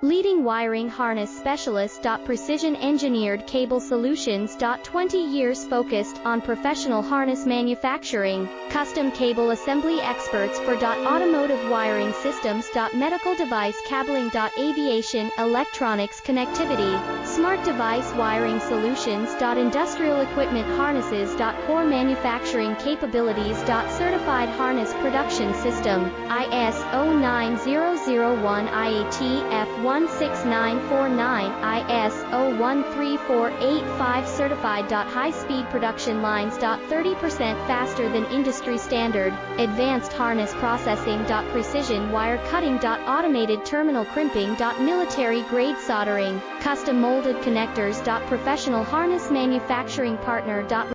Leading wiring harness specialist. Precision engineered cable solutions. 20 years focused on professional harness manufacturing, custom cable assembly experts for automotive wiring systems. Medical device cabling. Aviation, electronics connectivity, smart device wiring solutions. Industrial equipment harnesses. Core manufacturing capabilities. Certified harness production system, ISO 9001 IATF 16949, ISO 13485 certified. High-speed production lines. 30% faster than industry standard, advanced harness processing. Precision wire cutting. Automated terminal crimping. Military-grade soldering, custom molded connectors. Professional harness manufacturing partner.